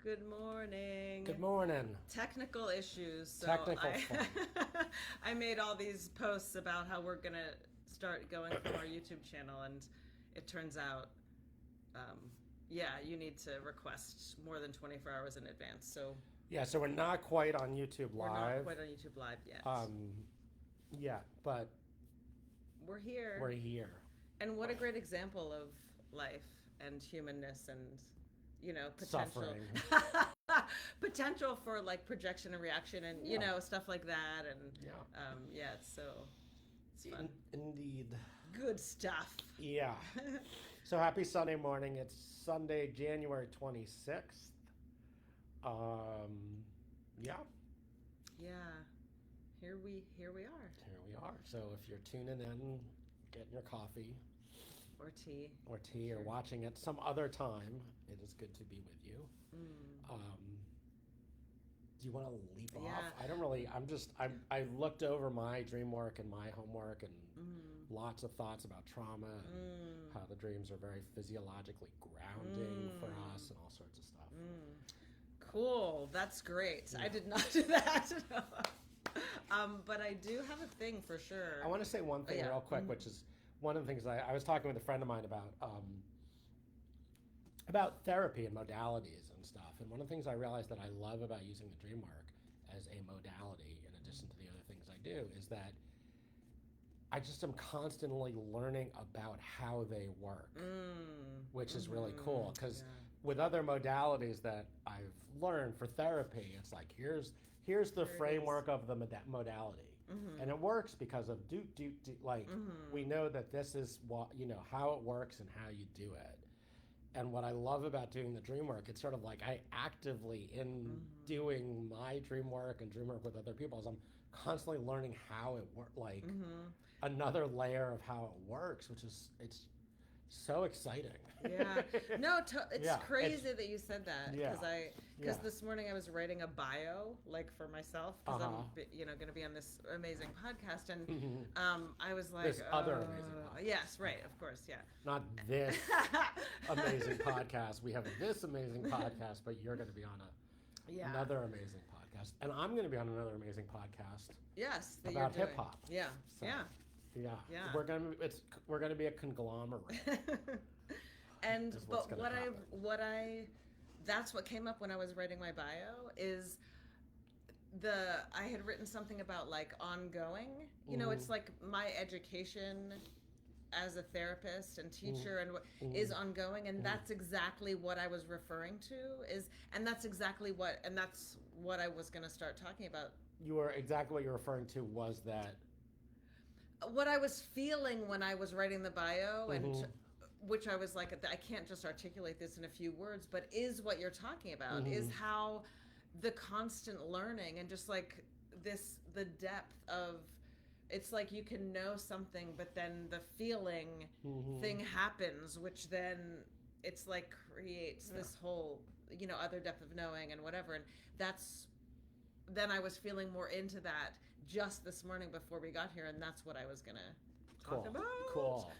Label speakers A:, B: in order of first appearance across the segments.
A: Good morning.
B: Good morning.
A: Technical issues. So
B: Technical fun.
A: I made all these posts about how we're going to start going from our YouTube channel, and it turns out, you need to request more than 24 hours in advance. So
B: Yeah, so we're not quite on YouTube
A: we're not
B: Live.
A: quite on YouTube Live yet.
B: Yeah, but
A: We're here.
B: we're here.
A: And what a great example of life and humanness and, potential.
B: Suffering.
A: Potential for like projection and reaction and, stuff like that. And, it's fun.
B: Indeed.
A: Good stuff.
B: Yeah. So happy Sunday morning. It's Sunday, January 26th. Yeah.
A: Yeah. Here we are.
B: Here we are. So if you're tuning in, getting your coffee
A: Or tea.
B: or watching it some other time, it is good to be with you. Do you want to leap off? I don't really. I looked over my dream work and my homework and lots of thoughts about trauma and how the dreams are very physiologically grounding for us and all sorts of stuff.
A: Cool. That's great. I did not do that. But I do have a thing for sure.
B: I want to say one thing real quick, which is one of the things I was talking with a friend of mine about therapy and modalities and stuff. And one of the things I realized that I love about using the dream work as a modality, in addition to the other things I do, is that I just am constantly learning about how they work, which is really cool. Because with other modalities that I've learned for therapy, it's like here's the framework of the modality, and it works because of we know that this is what how it works and how you do it. And what I love about doing the dream work, it's sort of like I actively, in doing my dream work and dream work with other people, is I'm constantly learning how it works, like another layer of how it works, which is, it's so exciting.
A: Yeah. No, it's crazy that you said that, because this morning I was writing a bio, like for myself, because I'm going to be on this amazing podcast, and I was like,
B: This other amazing podcast.
A: Yes, right, of course, yeah.
B: Not this amazing podcast. We have this amazing podcast, but you're going to be on another amazing podcast, and I'm going to be on another amazing podcast.
A: Yes,
B: about hip hop.
A: Yeah,
B: so.
A: Yeah.
B: Yeah, we're gonna be a conglomerate.
A: And but that's what came up when I was writing my bio is I had written something about like ongoing. It's like my education as a therapist and teacher is ongoing, and that's exactly what I was referring to and that's what I was going to start talking about.
B: Exactly what you're referring to was that
A: what I was feeling when I was writing the bio, and which I was like, I can't just articulate this in a few words, but is what you're talking about, is how the constant learning and just like the depth of, it's like you can know something, but then the feeling thing happens, which then it's like creates this whole, other depth of knowing and whatever. And then I was feeling more into that just this morning before we got here, and that's what I was going to talk about.
B: Cool.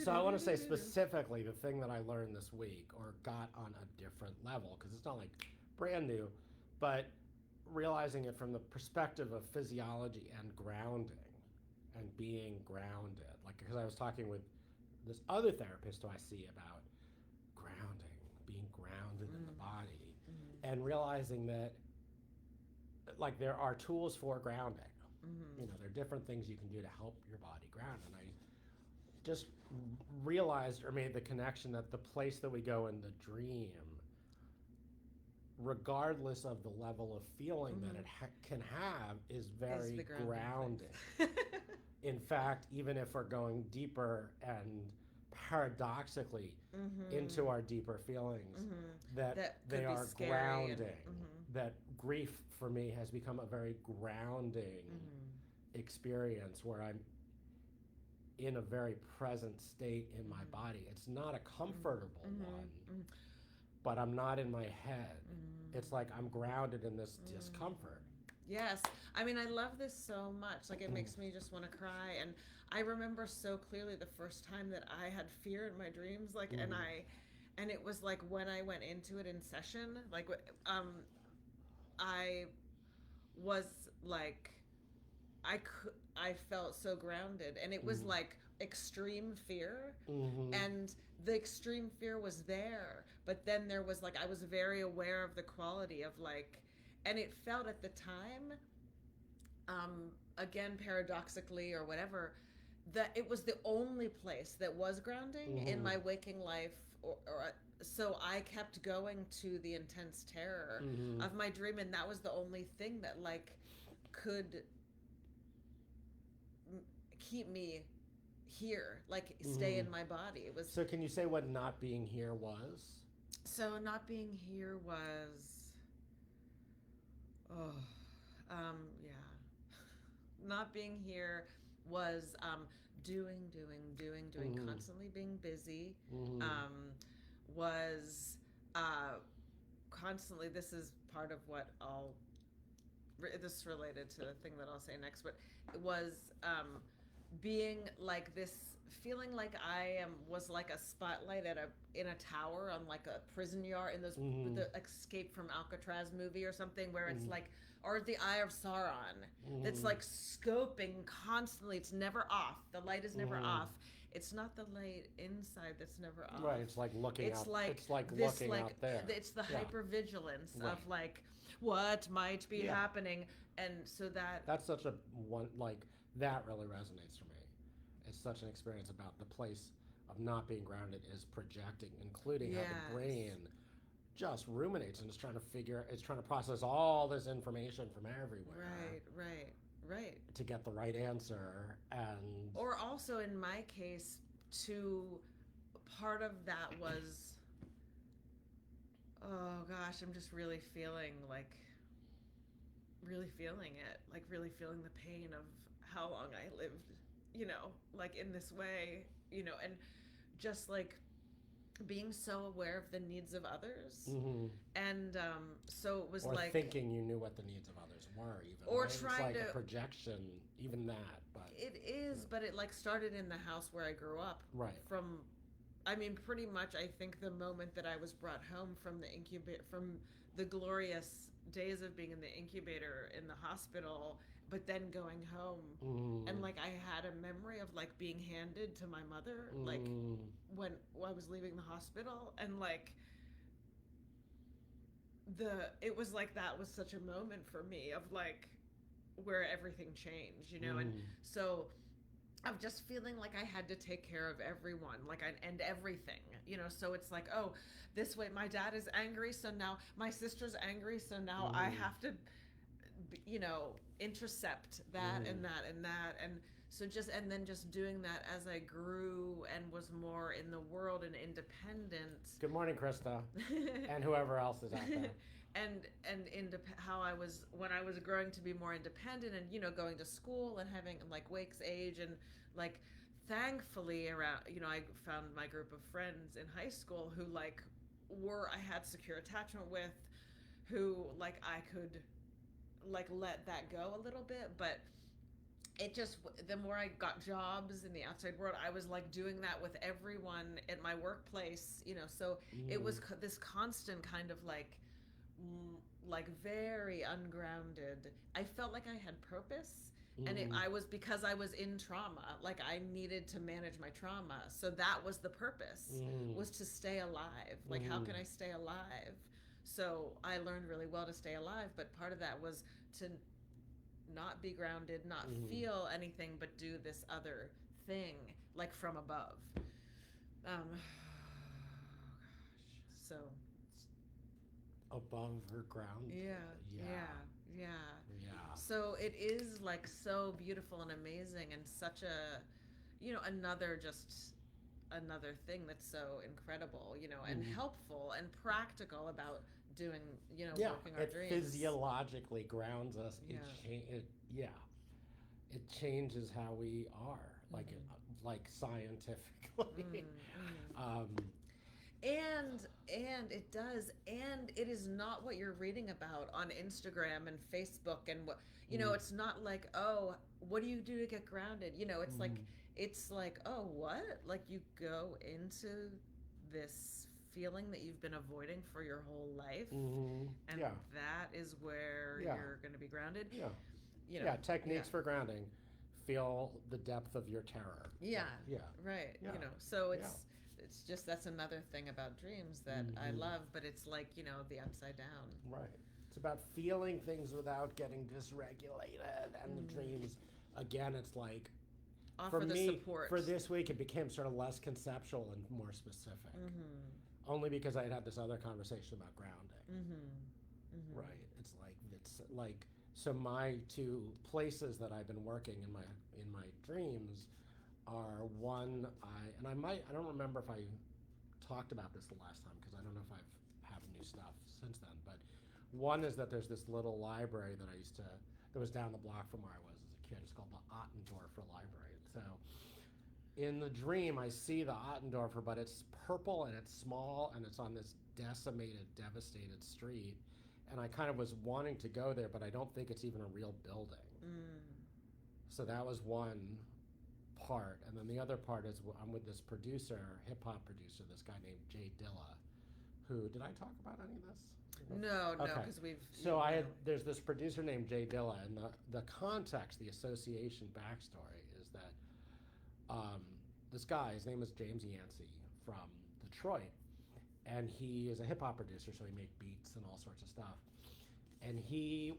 B: So I want to say specifically the thing that I learned this week, or got on a different level, because it's not like brand new, but realizing it from the perspective of physiology and grounding and being grounded. Like, because I was talking with this other therapist who I see about grounding, being grounded in the body, and realizing that like there are tools for grounding. There are different things you can do to help your body ground. And I just realized or made the connection that the place that we go in the dream, regardless of the level of feeling that it can have, is very grounding. In fact, even if we're going deeper and paradoxically into our deeper feelings, that they are grounding. That grief for me has become a very grounding experience where I'm in a very present state in my body. It's not a comfortable one, but I'm not in my head. It's like I'm grounded in this discomfort.
A: Yes. I mean, I love this so much. Like, it makes me just want to cry. And I remember so clearly the first time that I had fear in my dreams, like, and and it was like when I went into it in session, like I was like I felt so grounded, and it was like extreme fear, and the extreme fear was there, but then there was like I was very aware of the quality of like, and it felt at the time, again paradoxically or whatever, that it was the only place that was grounding in my waking life, or so I kept going to the intense terror of my dream, and that was the only thing that like could keep me here, like stay in my body. It was
B: So can you say what not being here was?
A: so not being here was oh yeah, not being here was doing, constantly being busy, was constantly, this is part of what I'll this is related to the thing that I'll say next, but it was being like this, feeling like I was like a spotlight at in a tower on like a prison yard in those the Escape from Alcatraz movie or something, where it's like, or the Eye of Sauron, that's like scoping constantly. It's never off. The light is never off. It's not the light inside that's never off.
B: Right. It's like looking
A: It's
B: out.
A: like
B: It's like
A: this,
B: looking
A: like
B: out there.
A: it's the
B: Yeah.
A: hypervigilance
B: Right.
A: of like what might be happening, and so
B: that's such a one, like that really resonates for me. It's such an experience about the place of not being grounded is projecting, including how the brain just ruminates and is trying to it's trying to process all this information from everywhere.
A: Right.
B: To get the right answer. And
A: or also in my case, to part of that was, oh gosh, I'm just really feeling it, like really feeling the pain of how long I lived, like in this way, and just like being so aware of the needs of others, and so it was
B: or
A: like
B: thinking you knew what the needs of others were, even,
A: or
B: right?
A: trying
B: it's like
A: to
B: a projection, even that, but
A: it is, but it like started in the house where I grew up,
B: right,
A: from, I mean, pretty much, I think the moment that I was brought home from the incubator, from the glorious days of being in the incubator in the hospital, but then going home, and like I had a memory of like being handed to my mother, like when I was leaving the hospital, and like it was like that was such a moment for me of like where everything changed, and so of just feeling like I had to take care of everyone, like and everything, so it's like, oh, this way my dad is angry, so now my sister's angry, so now I have to, intercept that and that and that, and so and then just doing that as I grew and was more in the world and independent.
B: Good morning, Krista, and whoever else is out there.
A: and how I was when I was growing to be more independent, and going to school and having like Wake's age, and like thankfully around, I found my group of friends in high school who like I had secure attachment with, who like I could like let that go a little bit, but it just, the more I got jobs in the outside world, I was like doing that with everyone at my workplace, so it was this constant kind of like very ungrounded. I felt like I had purpose, and I was, because I was in trauma, like I needed to manage my trauma, so that was the purpose, was to stay alive. Like how can I stay alive? So I learned really well to stay alive, but part of that was to not be grounded, not feel anything, but do this other thing, like from above. Oh gosh. So
B: above her ground.
A: Yeah. So it is like so beautiful and amazing, and such a, another thing that's so incredible, and helpful and practical about doing, working our dreams.
B: It physiologically grounds us. It changes how we are, like scientifically.
A: And it does, and it is not what you're reading about on Instagram and Facebook, and what, it's not like, oh, what do you do to get grounded? It's like, oh, what? Like you go into this feeling that you've been avoiding for your whole life. And
B: Yeah.
A: that is where
B: Yeah.
A: you're going to be grounded.
B: Yeah.
A: You know,
B: Yeah. Techniques for grounding. Feel the depth of your terror.
A: Yeah.
B: Yeah.
A: Right.
B: Yeah.
A: You know, so it's just, that's another thing about dreams that I love, but it's like, you know, the upside down.
B: Right. It's about feeling things without getting dysregulated. And the dreams, again, it's like,
A: Offer
B: for
A: the
B: me,
A: support.
B: for this week, it became sort of less conceptual and more specific. Only because I had had this other conversation about grounding. Right. It's like so my two places that I've been working in my dreams are one, I don't remember if I talked about this the last time, because I don't know if I've have new stuff since then, but one is that there's this little library that was down the block from where I was as a kid. It's called the Ottendorfer Library. So in the dream, I see the Ottendorfer, but it's purple and it's small and it's on this decimated, devastated street. And I kind of was wanting to go there, but I don't think it's even a real building. So that was one part. And then the other part is I'm with this producer, hip hop producer, this guy named Jay Dilla, who, did I talk about any of this?
A: No,
B: Okay.
A: because we've.
B: So there's this producer named Jay Dilla, and the context, the association backstory is that this guy, his name is James Yancey from Detroit, and he is a hip hop producer, so he makes beats and all sorts of stuff. And he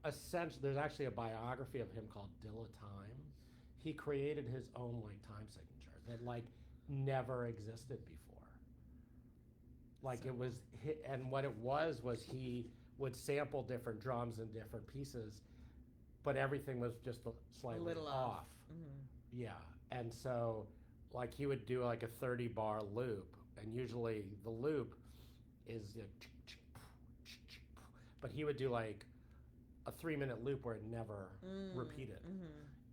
B: essentially, there's actually a biography of him called Dilla Time. He created his own like time signature that like never existed before. Like it was, and what it was he would sample different drums and different pieces, but everything was just slightly
A: a little
B: off. Yeah, and so like he would do like a 30-bar loop, and usually the loop is, but he would do like a 3-minute loop where it never repeated.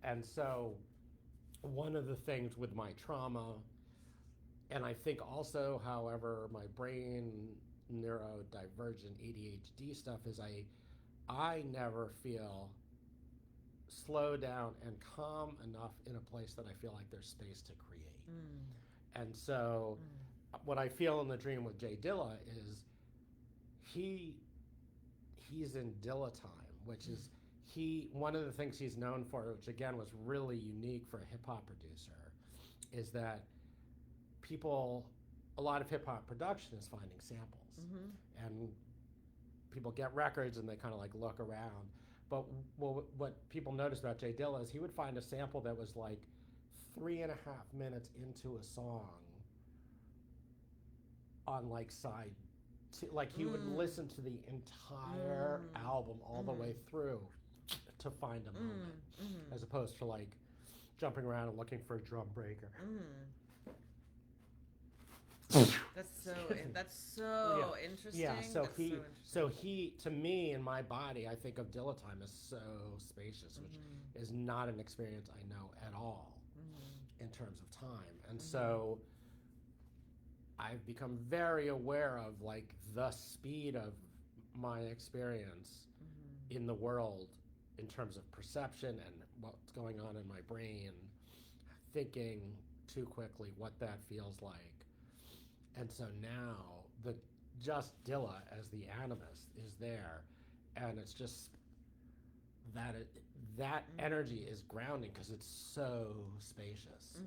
B: And so one of the things with my trauma, and I think also, however, my brain neurodivergent ADHD stuff is I never feel slow down and calm enough in a place that I feel like there's space to create. And so what I feel in the dream with Jay Dilla is he's in Dilla time, which is one of the things he's known for, which again was really unique for a hip hop producer, is that a lot of hip hop production is finding samples, and people get records and they kind of like look around. But what people noticed about Jay Dilla is he would find a sample that was like 3.5 minutes into a song on like side two, like he would listen to the entire album all the way through to find a moment, as opposed to like jumping around and looking for a drum breaker.
A: That's so interesting.
B: Yeah,
A: so
B: he to me, in my body, I think of Dilla time as so spacious, which is not an experience I know at all in terms of time. And so I've become very aware of like the speed of my experience in the world in terms of perception and what's going on in my brain, thinking too quickly, what that feels like. And so now the just Dilla as the animist is there, and it's just that energy is grounding because it's so spacious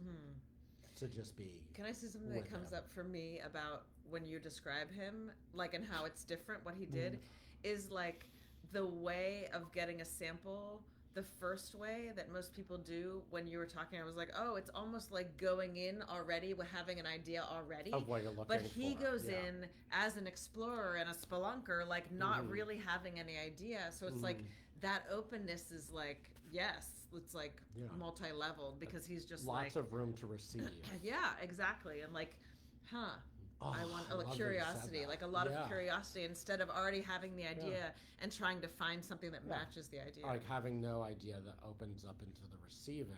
B: to just be.
A: Can I say something that comes up for me about when you describe him, like, and how it's different? What he did is like the way of getting a sample. The first way that most people do when you were talking, I was like, oh, it's almost like going in already with having an idea already.
B: Of what you're looking
A: but he
B: for.
A: goes in as an explorer and a spelunker, like not really having any idea. So it's like that openness is like, yes, it's like multi-leveled because he's just
B: lots of room to receive.
A: Yeah, exactly. And like, I want a curiosity, like a lot of curiosity instead of already having the idea and trying to find something that matches the idea.
B: Like having no idea that opens up into the receiving.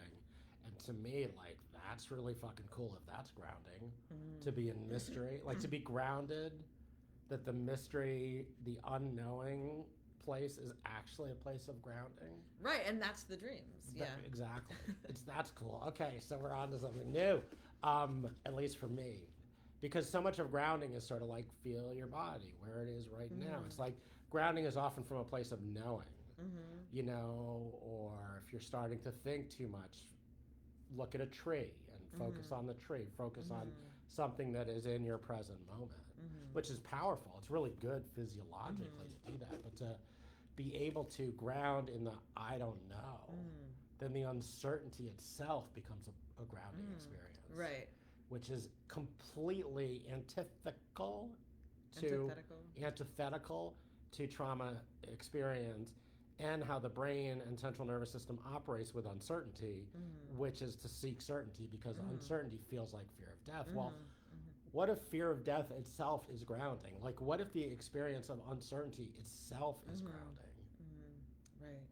B: And to me, like, that's really fucking cool if that's grounding. To be in mystery, like to be grounded, that the mystery, the unknowing place is actually a place of grounding.
A: Right, and that's the dreams. Yeah.
B: Exactly. That's cool. Okay, so we're on to something new. At least for me. because so much of grounding is sort of like feel your body where it is right now.
A: Mm-hmm.
B: It's like grounding is often from a place of knowing,
A: Mm-hmm.
B: you know, or if you're starting to think too much, look at a tree and focus
A: Mm-hmm.
B: on the tree, focus on
A: Mm-hmm.
B: something that is in your present moment,
A: Mm-hmm.
B: which is powerful. It's really good physiologically to do that, but to be able to ground in the I don't know,
A: Mm-hmm.
B: then the uncertainty itself becomes a grounding experience,
A: Right.
B: which is completely to
A: Antithetical.
B: antithetical to trauma experience and how the brain and central nervous system operates with uncertainty,
A: Mm-hmm.
B: which is to seek certainty because
A: Mm-hmm.
B: uncertainty feels like fear of death.
A: Mm-hmm.
B: Well, what if fear of death itself is grounding? Like, what if the experience of uncertainty itself is
A: Mm-hmm.
B: grounding?
A: Mm-hmm. Right.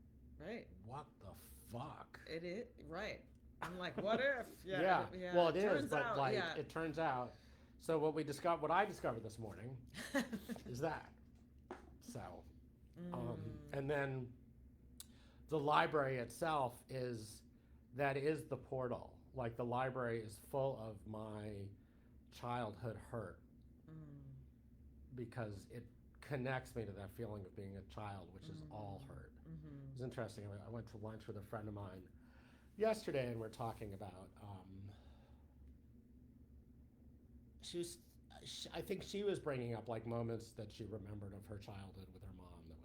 A: Right.
B: What the fuck?
A: It is right. I'm like, what if? Yeah.
B: Yeah.
A: Yeah.
B: Well, it is,
A: turns
B: but
A: out,
B: like,
A: yeah.
B: it turns out. So what I discovered this morning is that. So, and then the library itself is the portal. Like the library is full of my childhood hurt because it connects me to that feeling of being a child, which is all hurt. It was interesting. I went to lunch with a friend of mine yesterday, and we're talking about. I think she was bringing up like moments that she remembered of her childhood with her mom that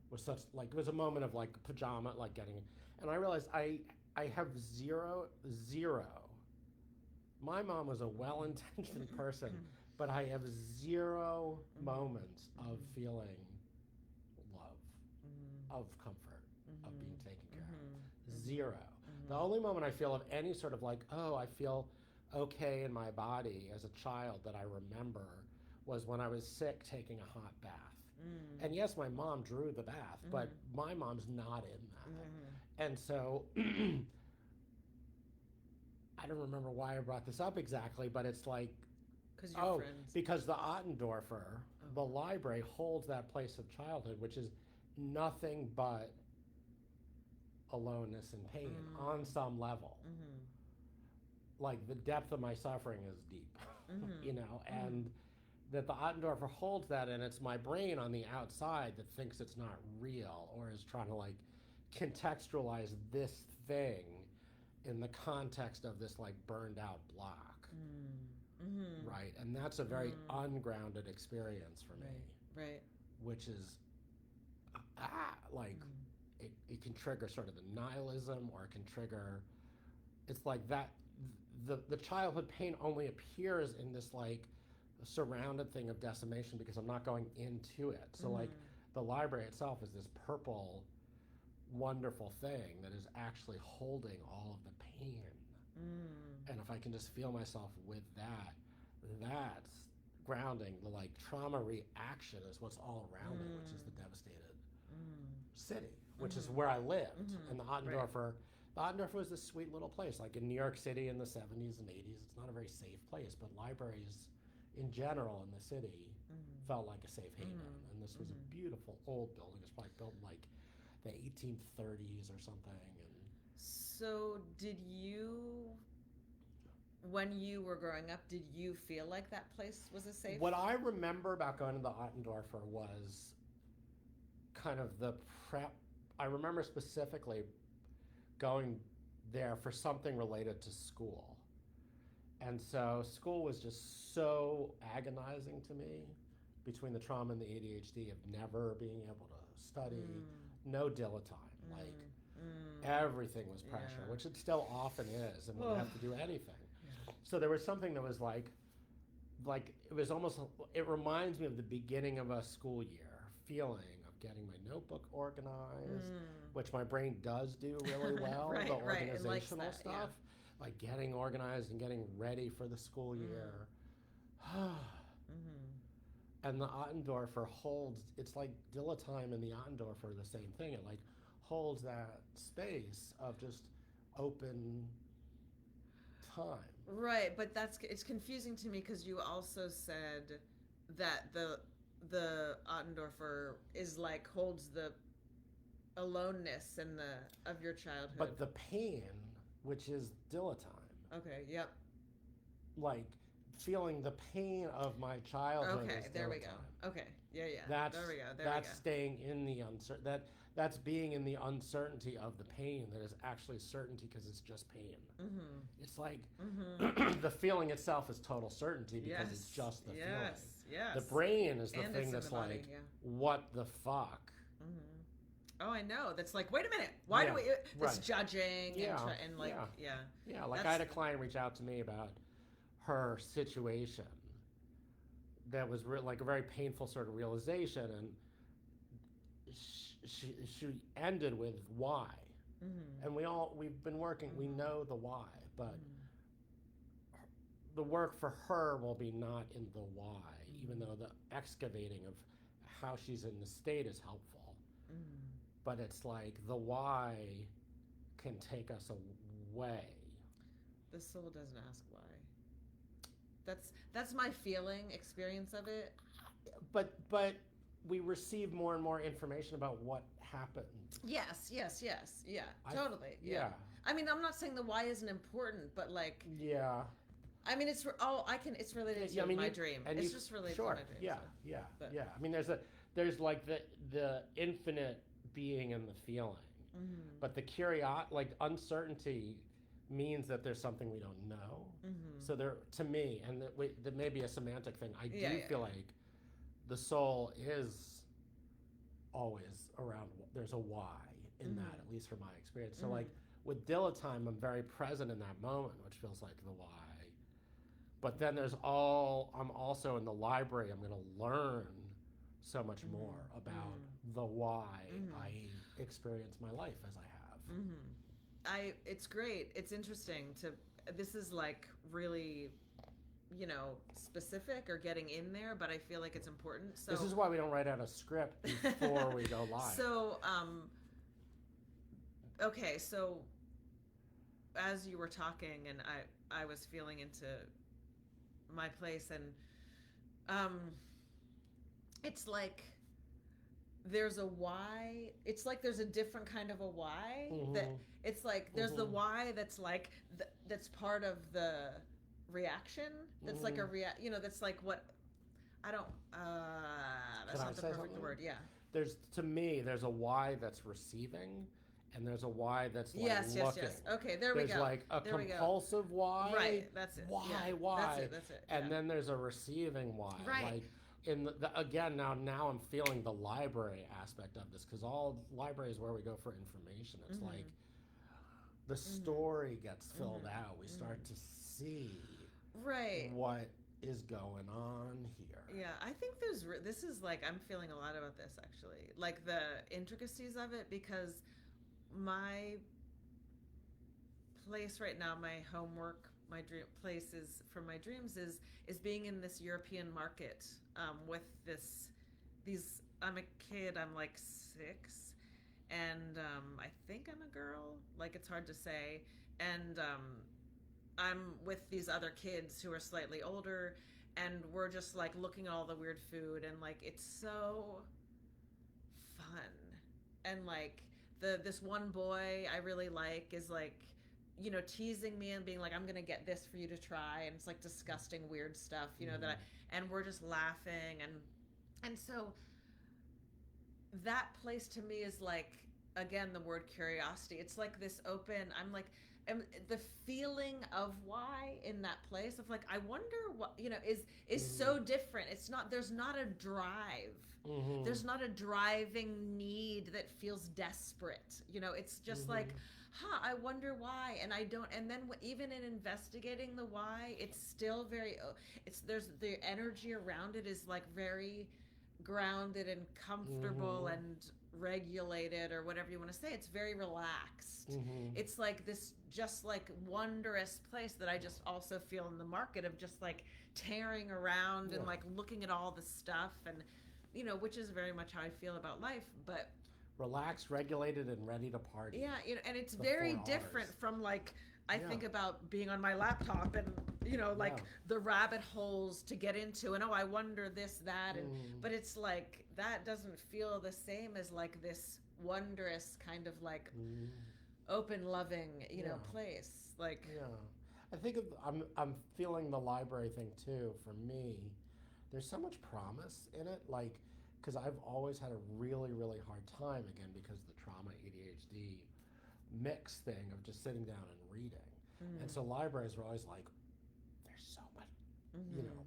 B: was such like it was a moment of like pajama like getting, and I realized I have zero. My mom was a well-intentioned person, but I have zero moments of feeling love, of comfort, of being taken care of. Zero. The only moment I feel of any sort of like, oh, I feel okay in my body as a child that I remember was when I was sick taking a hot bath. And yes, my mom drew the bath, but my mom's not in that. And so I don't remember why I brought this up exactly, but it's like,
A: Because you're friends.
B: because the Ottendorfer, the library holds that place of childhood, which is nothing but aloneness and pain on some level. Like the depth of my suffering is deep, you know, and that the Ottendorfer holds that, and it's my brain on the outside that thinks it's not real or is trying to like contextualize this thing in the context of this like burned out block, right? And that's a very ungrounded experience for me,
A: Right.
B: which is like it can trigger sort of the nihilism, or it can trigger. It's like that. The childhood pain only appears in this like surrounded thing of decimation because I'm not going into it. So like the library itself is this purple, wonderful thing that is actually holding all of the pain. And if I can just feel myself with that, that's grounding. The like trauma reaction is what's all around it, which is the devastated city, which is where I lived. And the Ottendorfer. The Ottendorfer was this sweet little place, like in New York City in the 70s and 80s. It's not a very safe place, but libraries in general in the city felt like a safe haven. And this was a beautiful old building. It was probably built in like the 1830s or something. And
A: So did you, when you were growing up, did you feel like that place was a safe?
B: What I remember about going to the Ottendorfer was kind of the prep. I remember specifically going there for something related to school. And so school was just so agonizing to me between the trauma and the ADHD of never being able to study, no Dilla time. Like everything was pressure, which it still often is, and we have to do anything. So there was something that was like it was almost, it reminds me of the beginning of a school year feeling of getting my notebook organized, which my brain does do really well, the organizational stuff, like getting organized and getting ready for the school year. And the Ottendorfer holds, it's like Dilla time and the Ottendorfer are the same thing. It like holds that space of just open time.
A: Right, but it's confusing to me because you also said that the Ottendorfer is like holds the aloneness and of your childhood.
B: But the pain, which is Dilla time.
A: Okay. Yep.
B: Like feeling the pain of my childhood.
A: Okay,
B: is
A: there we
B: downtime.
A: go. Okay, yeah, yeah.
B: That's
A: there we go. There
B: that's
A: we go.
B: staying in the that's being in the uncertainty of the pain that is actually certainty because it's just pain.
A: Mm-hmm.
B: It's like
A: Mm-hmm.
B: the feeling itself is total certainty because
A: Yes.
B: it's just the
A: Yes.
B: feeling.
A: Yes.
B: The brain is the
A: And
B: thing
A: it's in
B: that's
A: the body,
B: like,
A: yeah.
B: what the fuck?
A: Mm-hmm. Oh, I know. That's like, wait a minute. Why do we? This
B: right.
A: judging
B: Yeah,
A: and like,
B: yeah.
A: yeah.
B: Yeah, like I had a client reach out to me about her situation that was like a very painful sort of realization, and she ended with why.
A: Mm-hmm.
B: And we've been working, we know the why, but the work for her will be not in the why, even though the excavating of how she's in the state is helpful. But it's like the why can take us away.
A: The soul doesn't ask why. That's my feeling, experience of it.
B: But we receive more and more information about what happened.
A: Yes. Yeah. Totally. Yeah. I mean, I'm not saying the why isn't important, but like.
B: Yeah.
A: I mean, it's it's related to my dream. It's just related to my dream.
B: Yeah.
A: So.
B: Yeah. I mean, there's like the infinite being in the feeling, but the uncertainty means that there's something we don't know. So there, to me, and that may be a semantic thing. I do feel like the soul is always around. There's a why in that, at least from my experience. So like with Dilettime, I'm very present in that moment, which feels like the why. But then I'm also in the library. I'm going to learn so much more about the why I experience my life as I have.
A: It's great. It's interesting this is like really, specific or getting in there, but I feel like it's important. So
B: this is why we don't write out a script before we go live.
A: So, okay. So as you were talking and I was feeling into my place, and it's like there's a why. It's like there's a different kind of a why that it's like there's the why that's like that's part of the reaction. That's like a that's like what I don't. That's not the perfect word. Yeah.
B: To me, there's a why that's receiving, and there's a why that's like
A: yes. Okay, there we go.
B: There's like a compulsive why.
A: Right, that's it.
B: Why?
A: Yeah.
B: Why?
A: That's it.
B: And then there's a receiving why.
A: Right.
B: Like again, now I'm feeling the library aspect of this, because all libraries where we go for information, it's like the story gets filled out. We start to see what is going on here.
A: Yeah, I think this is like, I'm feeling a lot about this actually, like the intricacies of it, because my place right now, my homework, my dream place is for my dreams is being in this European market with these. I'm a kid. I'm like 6, and I think I'm a girl. Like, it's hard to say, and I'm with these other kids who are slightly older, and we're just like looking at all the weird food, and like it's so fun, and like this one boy I really like is like, teasing me and being like, I'm gonna get this for you to try, and it's like disgusting weird stuff, and we're just laughing, and so that place to me is like, again, the word curiosity. It's like this open, I'm like, and the feeling of why in that place of like, I wonder what is so different. It's not, there's not a drive. There's not a driving need that feels desperate. It's just like, I wonder why, and I don't. And then even in investigating the why, it's still very. There's the energy around it is like very grounded and comfortable and regulated, or whatever you want to say. It's very relaxed. It's like this just like wondrous place that I just also feel in the market of just like tearing around and like looking at all the stuff, and which is very much how I feel about life, but
B: relaxed, regulated, and ready to party.
A: Yeah, and it's very different from like I think about being on my laptop and the rabbit holes to get into, and I wonder this, that, and but it's like that doesn't feel the same as like this wondrous kind of like open, loving, place. Like
B: I think I'm feeling the library thing too. For me, there's so much promise in it. Like, because I've always had a really really hard time again because of the trauma ADHD mix thing of just sitting down and reading. And so libraries were always like, there's so much, you know,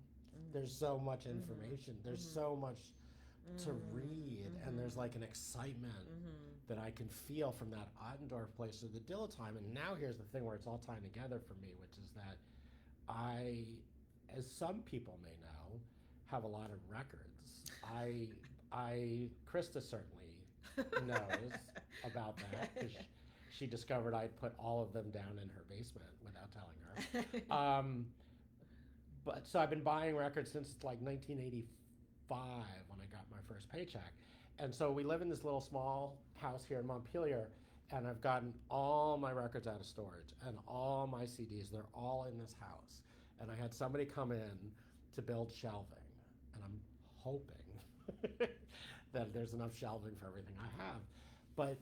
B: there's so much information. There's so much to read, and there's like an excitement that I can feel from that Ottendorf place to the Dilettime. And now here's the thing where it's all tying together for me, which is that I, as some people may know, have a lot of records. Krista certainly knows about that because she discovered I'd put all of them down in her basement without telling her. But so I've been buying records since like 1985 when I got my first paycheck. And so we live in this little small house here in Montpelier, and I've gotten all my records out of storage and all my CDs. They're all in this house. And I had somebody come in to build shelving, and I'm hoping that there's enough shelving for everything I have. But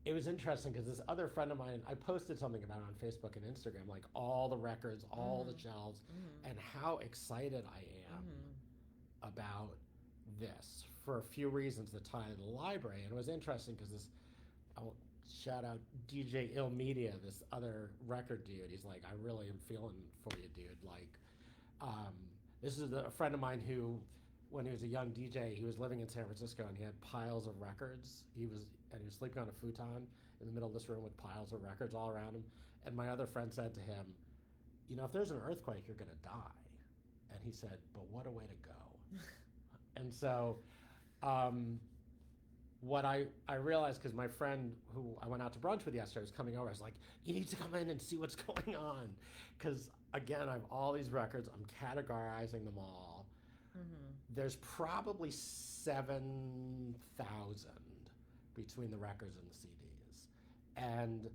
B: it was interesting because this other friend of mine, I posted something about it on Facebook and Instagram, like all the records, all the shelves, and how excited I am about this for a few reasons that tie to the library. And it was interesting because this, I'll shout out DJ Ill Media, this other record dude. He's like, I really am feeling for you, dude. Like, this is a friend of mine who, when he was a young DJ, he was living in San Francisco and he had piles of records. He was sleeping on a futon in the middle of this room with piles of records all around him. And my other friend said to him, you know, if there's an earthquake, you're gonna die. And he said, but what a way to go. And so what I realized, because my friend who I went out to brunch with yesterday was coming over, I was like, you need to come in and see what's going on. Because again, I have all these records, I'm categorizing them all. There's probably 7,000 between the records and the CDs. And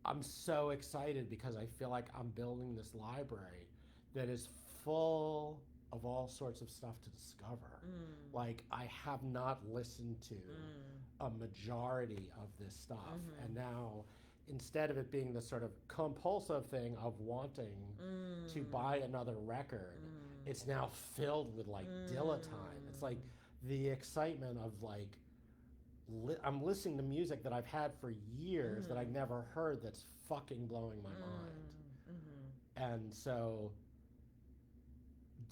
B: I'm so excited because I feel like I'm building this library that is full of all sorts of stuff to discover. Like, I have not listened to a majority of this stuff. And now, instead of it being this sort of compulsive thing of wanting to buy another record, it's now filled with like Dilettime. It's like the excitement of like, I'm listening to music that I've had for years that I've never heard that's fucking blowing my mind. And so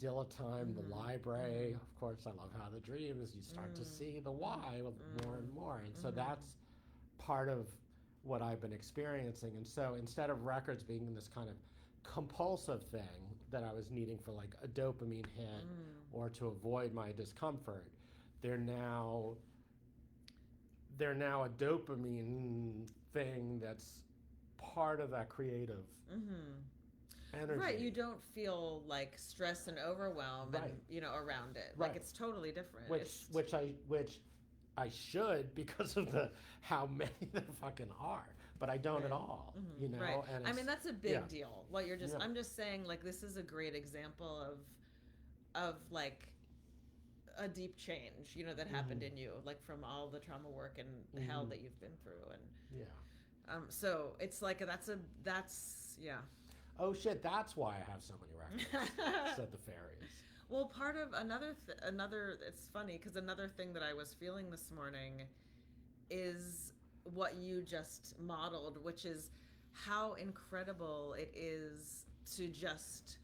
B: Dilettime, the library, of course, I love How the Dreams, you start to see the why more and more. And so that's part of what I've been experiencing. And so instead of records being this kind of compulsive thing that I was needing for like a dopamine hit or to avoid my discomfort, they're now a dopamine thing that's part of that creative energy.
A: Right, you don't feel like stress and overwhelm and around it. Like it's totally different.
B: Which I should because of how many there fucking are. But I don't at all, you know.
A: Right.
B: And
A: I mean, that's a big deal. What you're just, I'm just saying, like, this is a great example of like a deep change, you know, that happened in you, like from all the trauma work and the hell that you've been through, and so it's like that's
B: Oh shit, that's why I have so many records. Said the Fairies.
A: Well, part of another it's funny because another thing that I was feeling this morning is what you just modeled, which is how incredible it is to just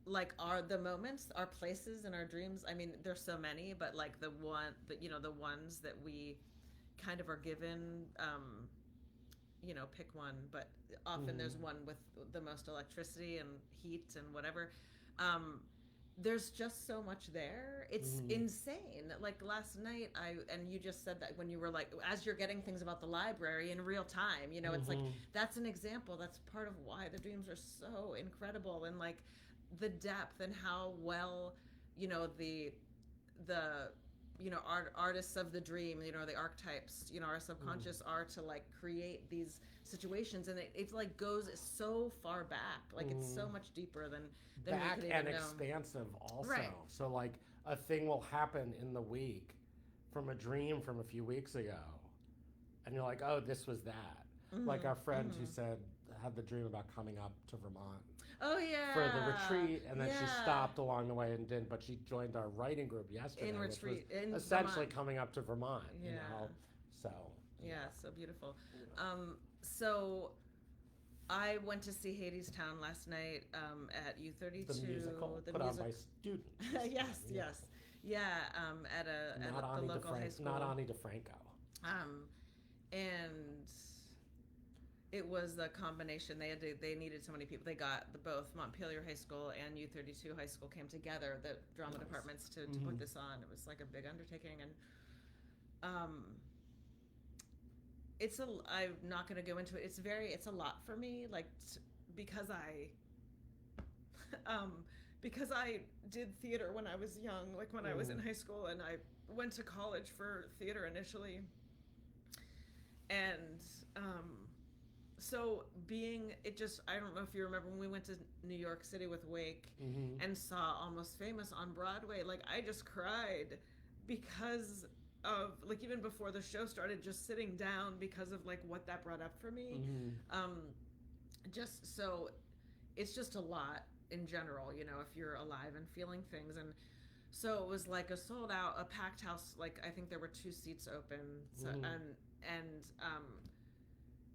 A: like the moments, our places and our dreams. I mean, there's so many, but like the ones that we kind of are given, pick one, but often there's one with the most electricity and heat and whatever. There's just so much there. It's insane. Like last night, and you just said that when you were like, as you're getting things about the library in real time, it's like, that's an example. That's part of why the dreams are so incredible, and like the depth and how well, the artists of the dream, the archetypes, our subconscious are to like create these situations, and it like goes so far back, like it's so much deeper than
B: back
A: we could
B: and
A: even
B: expansive
A: know.
B: also.
A: Right.
B: So like a thing will happen in the week from a dream from a few weeks ago, and you're like, oh, this was that. Like our friend who said had the dream about coming up to Vermont
A: Oh yeah.
B: for the retreat, and then she
A: Yeah.
B: stopped along the way and didn't. But she joined our writing group yesterday,
A: In
B: which
A: retreat
B: was
A: in
B: essentially
A: Vermont.
B: coming up to Vermont.
A: Yeah.
B: You know, so
A: Yeah, so beautiful. So I went to see Hadestown last night at U32.
B: the musical
A: The
B: put on by
A: music.
B: students.
A: Yes, yes, yeah. At
B: Not
A: the
B: Ani
A: local high
B: DeFranco.
A: school.
B: Not Ani DeFranco.
A: Um, and it was a combination. They needed so many people. They got both Montpelier High School and U32 High School came together, the drama
B: Nice.
A: departments, to
B: Mhm.
A: put this on. It was like a big undertaking, and I'm not going to go into it. It's a lot for me, like because I did theater when I was young, like when I was in high school, and I went to college for theater initially, and so I don't know if you remember when we went to New York City with Wake and saw Almost Famous on Broadway. Like I just cried because of, like, even before the show started, just sitting down because of like what that brought up for me. Just so it's just a lot in general, if you're alive and feeling things. And so it was like a sold out, a packed house. Like I think there were 2 seats open, so, and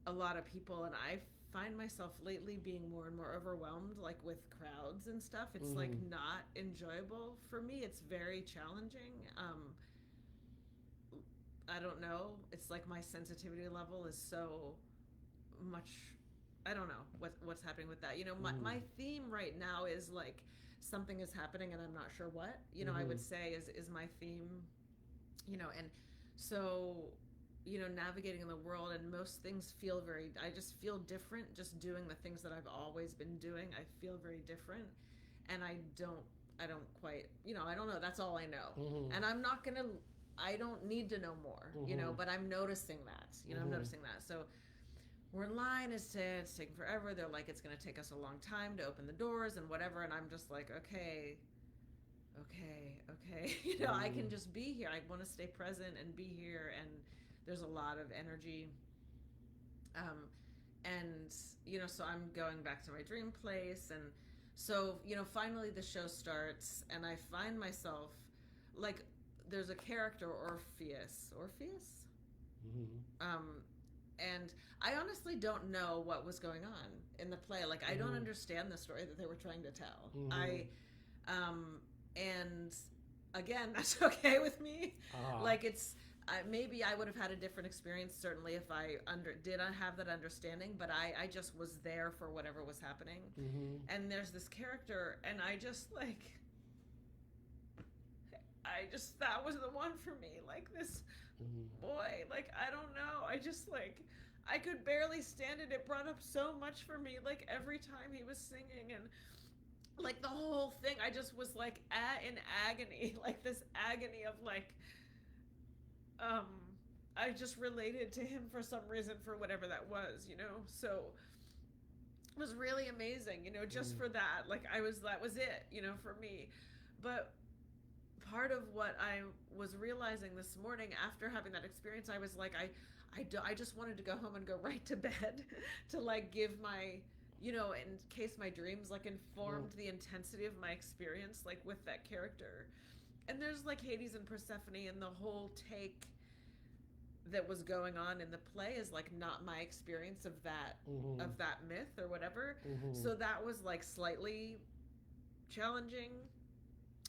A: a lot of people. And I find myself lately being more and more overwhelmed, like with crowds and stuff. It's like not enjoyable for me. It's very challenging. I don't know. It's like my sensitivity level is so much. I don't know what's happening with that. My theme right now is like something is happening and I'm not sure what. I would say is my theme. And so navigating in the world, and most things feel I just feel different just doing the things that I've always been doing. I feel very different, and I don't quite, I don't know. That's all I know. And I don't need to know more, but I'm noticing that, I'm noticing that. So we're in line, it's taking forever. They're like, it's going to take us a long time to open the doors and whatever. And I'm just like, okay. I can just be here. I want to stay present and be here. And there's a lot of energy. And, so I'm going back to my dream place. And so, finally the show starts and I find myself like, there's a character, Orpheus. And I honestly don't know what was going on in the play. Like, I don't understand the story that they were trying to tell. And again, that's okay with me. Like, maybe I would have had a different experience, certainly, if I did have that understanding, but I just was there for whatever was happening. And there's this character, and I just, like, that was the one for me. Like, this boy, like, I don't know. I just, like, I could barely stand it. It brought up so much for me, like, every time he was singing, and, like, the whole thing, I just was, like, in agony, like, this agony of, like, I just related to him for some reason, for whatever that was, so it was really amazing, just for that. Like, that was it, for me. But part of what I was realizing this morning after having that experience, I was like, I just wanted to go home and go right to bed to, like, give my, in case my dreams, like, informed the intensity of my experience, like, with that character. And there's, like, Hades and Persephone, and the whole take that was going on in the play is, like, not my experience of that myth or whatever. So that was, like, slightly challenging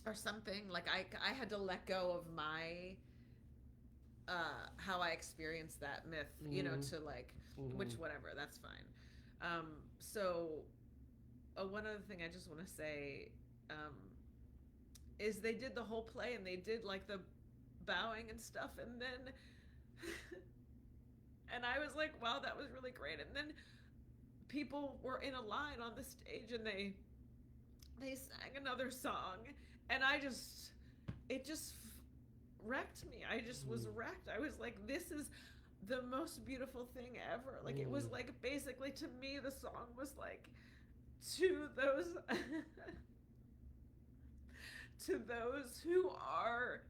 A: or something. Like, I had to let go of my how I experienced that myth, to, like, which, whatever, that's fine. So one other thing I just want to say is they did the whole play, and they did, like, the bowing and stuff, and then and I was like, wow, that was really great. And then people were in a line on the stage, and they sang another song, and it just wrecked me. I just was wrecked. I was like, this is the most beautiful thing ever. Like, it was like, basically, to me, the song was like, to those to those who are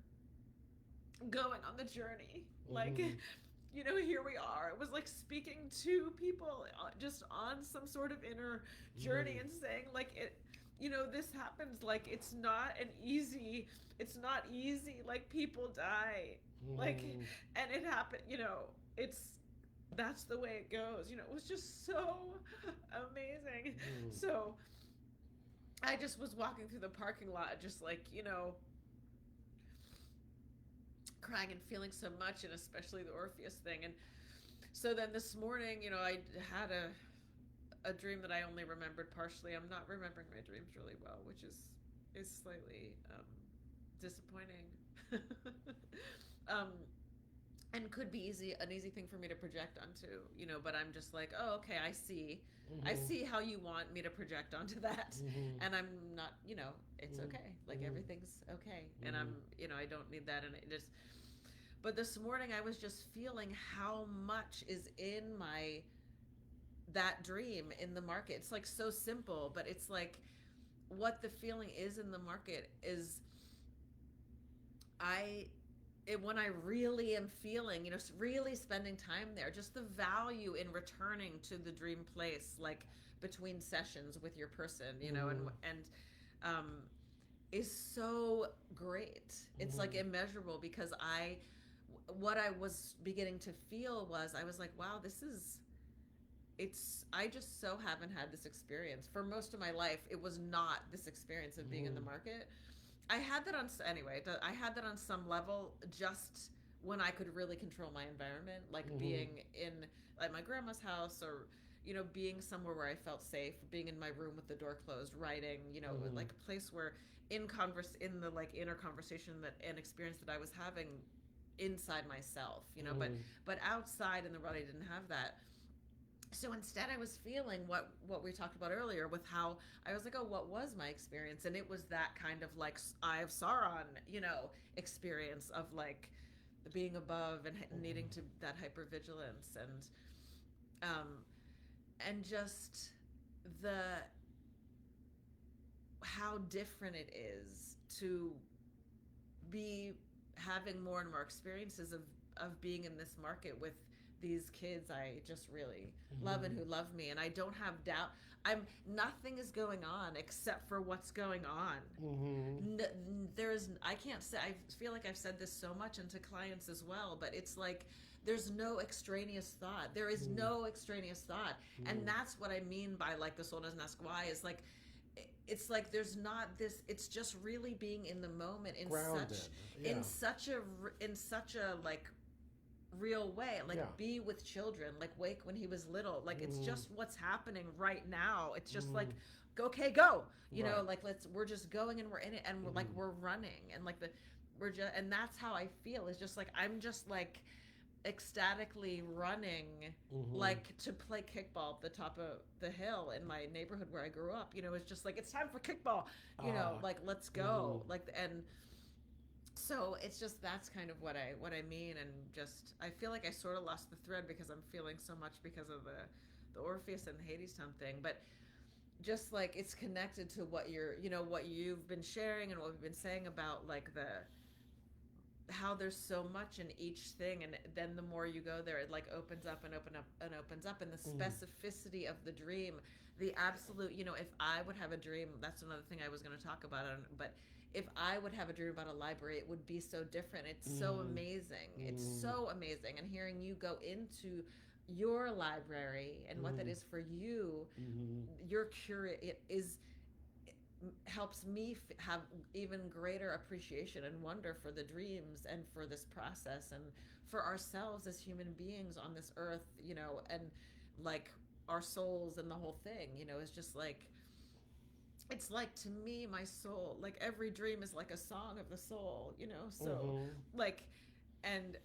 A: going on the journey, like, here we are. It was like speaking to people just on some sort of inner journey and saying, like, this happens. Like, it's not easy. Like, people die. Like, and it happened, that's the way it goes. It was just so amazing. So I just was walking through the parking lot, just like, crying and feeling so much, and especially the Orpheus thing. And so then this morning, I had a dream that I only remembered partially. I'm not remembering my dreams really well, which is slightly disappointing. um, and could be an easy thing for me to project onto, but I'm just like, oh, okay, I see. I see how you want me to project onto that. And I'm not, it's okay. Like, everything's okay. And I'm, I don't need that. And it just, but this morning I was just feeling how much is in that dream in the market. It's like so simple, but it's like what the feeling is in the market is when I really am feeling, really spending time there, just the value in returning to the dream place, like between sessions with your person, and is so great. It's like immeasurable, because what I was beginning to feel was, I was like, wow, I just so haven't had this experience. For most of my life, it was not this experience of being in the market. I had that I had that on some level just when I could really control my environment, like being in like my grandma's house, or being somewhere where I felt safe, being in my room with the door closed, writing, like a place where in the like inner conversation and experience that I was having inside myself, but outside in the world I didn't have that. So instead I was feeling what we talked about earlier, with how I was like, oh, what was my experience? And it was that kind of like Eye of Sauron, experience of like being above and needing to that hypervigilance, and just how different it is to be having more and more experiences of being in this market with these kids I just really love and who love me, and I don't have doubt. Nothing is going on except for what's going on. I can't say, I feel like I've said this so much, and to clients as well, but it's like there's no extraneous thought. There is no extraneous thought, and that's what I mean by like the soul doesn't ask why. Is like, it's like there's not this. It's just really being in the moment in
B: grounded,
A: such a like real way, like be with children, like Wake when he was little, like it's just what's happening right now. It's just like, okay, go, like we're just going and we're in it, and we're like we're running, and like and that's how I feel. Is just like I'm just like ecstatically running, like to play kickball at the top of the hill in my neighborhood where I grew up. It's just like it's time for kickball, like let's go, like. And so it's just, that's kind of what I mean. And just I feel like I sort of lost the thread because I'm feeling so much because of the Orpheus and the Hadestown thing, but just like it's connected to what what you've been sharing and what we've been saying about like how there's so much in each thing, and then the more you go there, it like opens up and opens up, and the specificity of the dream, the absolute, if I would have a dream, that's another thing I was going to talk about, but if I would have a dream about a library, it would be so different. It's so amazing. It's so amazing. And hearing you go into your library and what that is for you, your curious, helps me have even greater appreciation and wonder for the dreams and for this process and for ourselves as human beings on this earth, and like our souls and the whole thing, is just like, it's like, to me, my soul, like every dream is like a song of the soul, so like, and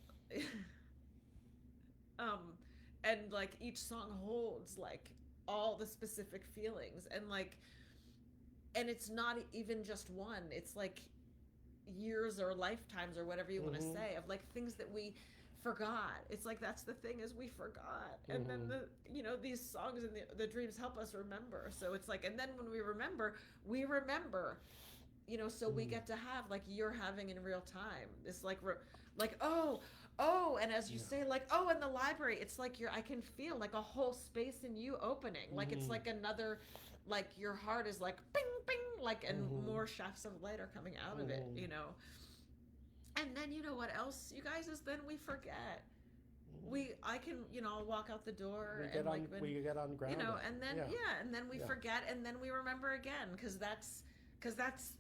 A: and like each song holds like all the specific feelings, and like, and it's not even just one, it's like years or lifetimes or whatever you want to say, of like things that we forgot. It's like, that's the thing, is we forgot, and then these songs and the dreams help us remember. So it's like, and then when we remember, so we get to have, like you're having in real time, this like like oh, and as you say, like, oh, in the library, it's like I can feel like a whole space in you opening. Like it's like another, like your heart is like bing, bing, like, and more shafts of light are coming out of it, you know. And then you know what else, you guys, is then we forget. I can, you know, I'll walk out the door and like
B: we get on ground,
A: you know, and then and then we forget, and then we remember again, because that's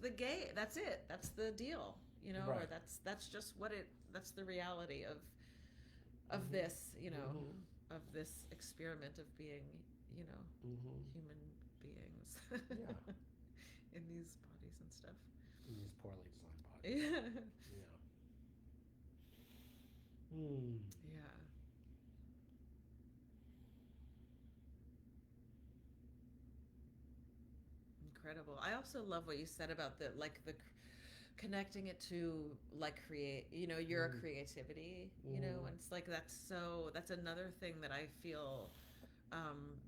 A: the game. That's it. That's the deal. You know, or that's just that's the reality of this, you know, of this experiment of being, you know, human beings in these bodies and stuff.
B: In these poorly designed bodies.
A: Yeah. Incredible. I also love what you said about the connecting it to like create, you know, your creativity, you know, and it's like that's another thing that I feel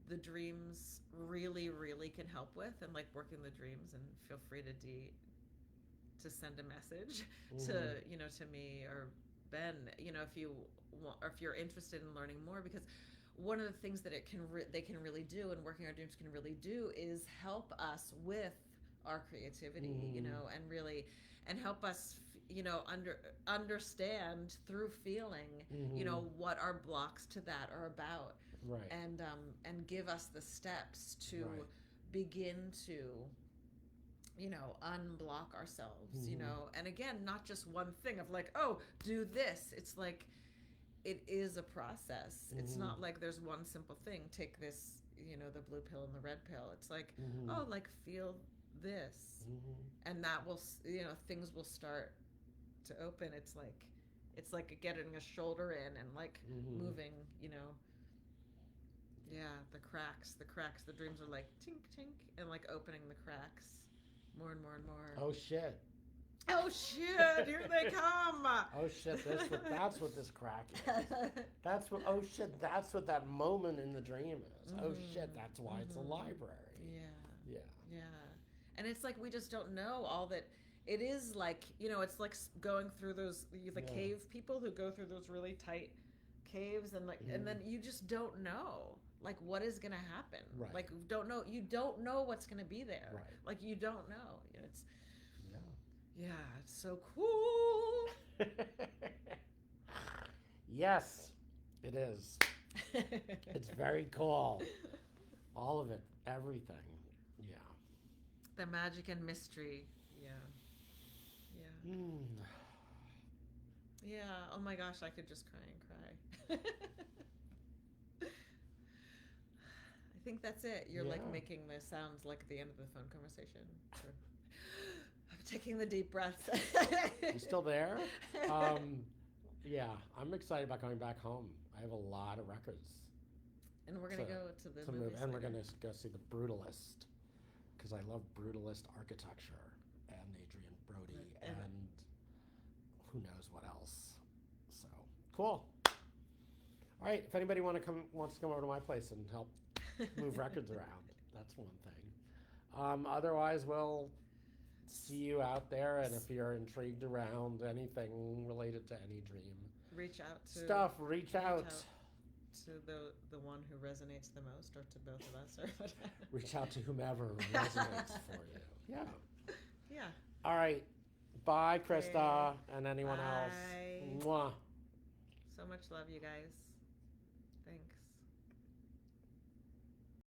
A: the dreams really, really can help with, and like working the dreams, and feel free to send a message to, you know, to me or Ben, you know, if you want, or if you're interested in learning more, because one of the things that they can really do, and working our dreams can really do, is help us with our creativity, you know, and really, and help us, you know, understand through feeling, you know, what our blocks to that are about, and give us the steps to begin to, you know, unblock ourselves, you know, and again, not just one thing of like, oh, do this. It's like, it is a process. It's not like there's one simple thing. Take this, you know, the blue pill and the red pill. It's like, oh, like feel this, and that will, you know, things will start to open. It's like getting a shoulder in and like moving, you know. Yeah, the cracks. The dreams are like tink tink, and like opening the cracks more and more and more.
B: Oh shit.
A: Oh shit! Here they come.
B: Oh shit! That's what this crack is. That's what. Oh shit! That's what that moment in the dream is. Oh shit! That's why it's a library. Yeah.
A: And it's like we just don't know all that. It is like, you know, it's like going through those the cave people who go through those really tight caves, and like, and then you just don't know like what is gonna happen. Like you don't know what's gonna be there. Like you don't know. It's. Yeah, it's so cool.
B: Yes, it is. It's very cool. All of it, everything. Yeah.
A: The magic and mystery. Yeah. Yeah. Oh my gosh, I could just cry and cry. I think that's it. You're like making the sounds like at the end of the phone conversation. Taking the deep breaths.
B: You still there? Yeah, I'm excited about going back home. I have a lot of records.
A: And we're going to go to the movies
B: and
A: later.
B: We're going to go see The Brutalist, because I love Brutalist architecture, and Adrian Brody, and who knows what else. So, cool. All right, if anybody wants to come over to my place and help move records around, that's one thing. Otherwise, we'll see you out there, and if you're intrigued around anything related to any dream
A: reach out to the one who resonates the most, or to both of us, or whatever.
B: Reach out to whomever resonates for you. Yeah. All right, bye Krista, and anyone else. Mwah.
A: So much love, you guys.